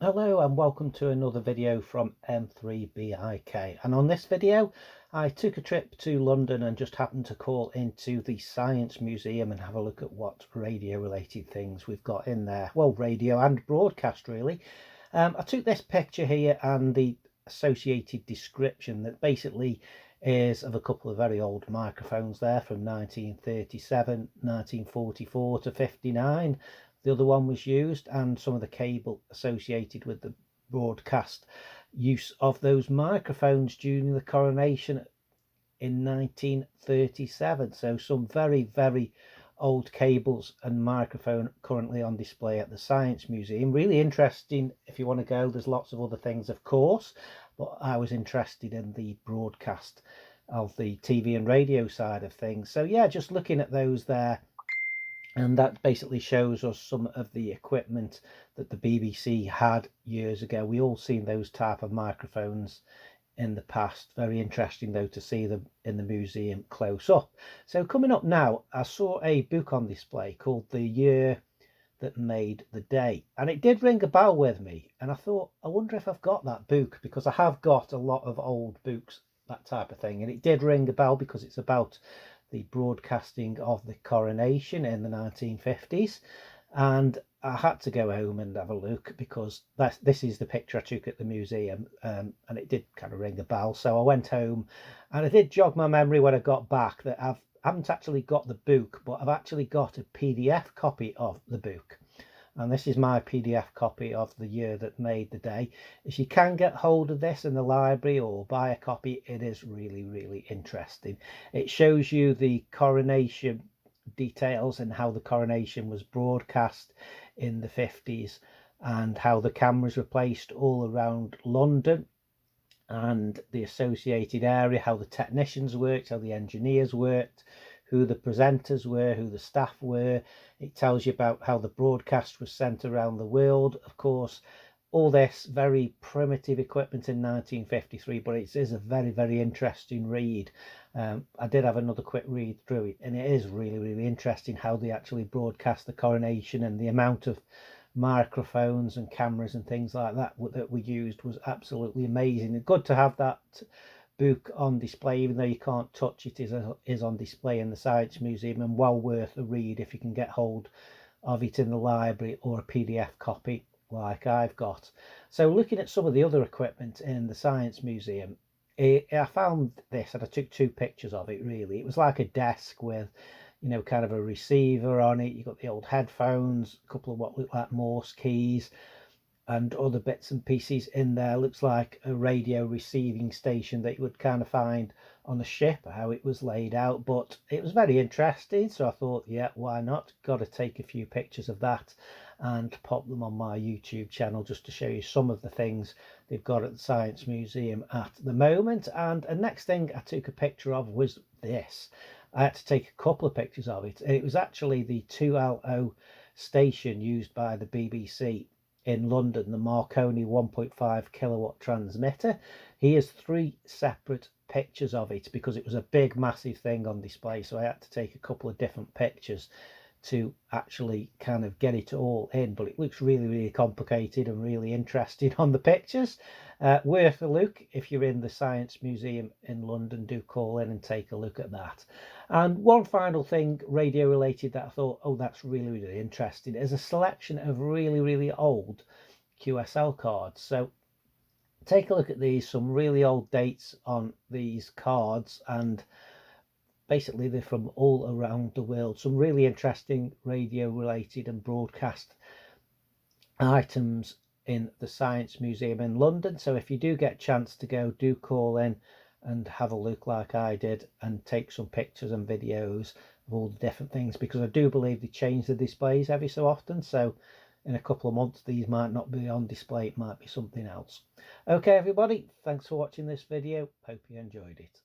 Hello and welcome to another video from M3BIK, and on this video I took a trip to London and just happened to call into the Science Museum and have a look at what radio related things we've got in there. Well, radio and broadcast really. I took this picture here and the associated description that basically is of a couple of very old microphones there from 1937, 1944 to 59. The other one was used, and some of the cable associated with the broadcast use of those microphones during the coronation in 1937. So some very old cables and microphone currently on display at the Science Museum. Really interesting. If you want to go, there's lots of other things of course, but I was interested in the broadcast of the TV and radio side of things. So yeah, just looking at those there, and that basically shows us some of the equipment that the BBC had years ago. We all seen those type of microphones in the past. Very interesting though to see them in the museum close up. So coming up now, I saw a book on display called The Year That Made the Day, and it did ring a bell with me, and I thought, I wonder if I've got that book, because I have got a lot of old books, that type of thing, and it did ring a bell because it's about the broadcasting of the coronation in the 1950s. And I had to go home and have a look because this is the picture I took at the museum, and it did kind of ring a bell. So I went home and I did jog my memory when I got back that I haven't actually got the book, but I've actually got a PDF copy of the book. And this is my PDF copy of The Year That Made the Day. If you can get hold of this in the library or buy a copy, it is really interesting. It shows you the coronation details and how the coronation was broadcast in the 50s, and how the cameras were placed all around London and the associated area, how the technicians worked, how the engineers worked, who the presenters were, who the staff were. It tells you about how the broadcast was sent around the world. Of course, all this very primitive equipment in 1953, but it is a very interesting read. I did have another quick read through it, and it is really interesting how they actually broadcast the coronation, and the amount of microphones and cameras and things like that that we used was absolutely amazing. And good to have that book on display, even though you can't touch it, is on display in the Science Museum, and well worth a read if you can get hold of it in the library or a PDF copy like I've got. So looking at some of the other equipment in the Science Museum, I found this and I took two pictures of it. Really, it was like a desk with, you know, kind of a receiver on it. You got the old headphones, a couple of what look like Morse keys and other bits and pieces in there. Looks like a radio receiving station that you would kind of find on a ship, how it was laid out. But it was very interesting, so I thought, yeah, why not? Got to take a few pictures of that and pop them on my YouTube channel just to show you some of the things they've got at the Science Museum at the moment. And the next thing I took a picture of was this. I had to take a couple of pictures of it. It was actually the 2LO station used by the BBC in London, the Marconi 1.5 kilowatt transmitter. Here's three separate pictures of it because it was a big massive thing on display, so I had to take a couple of different pictures to actually kind of get it all in. But it looks really complicated and really interesting on the pictures. Worth a look. If you're in the Science Museum in London, do call in and take a look at that. And one final thing radio related that I thought, oh, that's really interesting, is a selection of really old QSL cards. So take a look at these, some really old dates on these cards, and basically they're from all around the world. Some really interesting radio related and broadcast items in the Science Museum in London. So if you do get a chance to go, do call in and have a look like I did and take some pictures and videos of all the different things, because I do believe they change the displays every so often. So in a couple of months these might not be on display, it might be something else. Okay everybody, thanks for watching this video, hope you enjoyed it.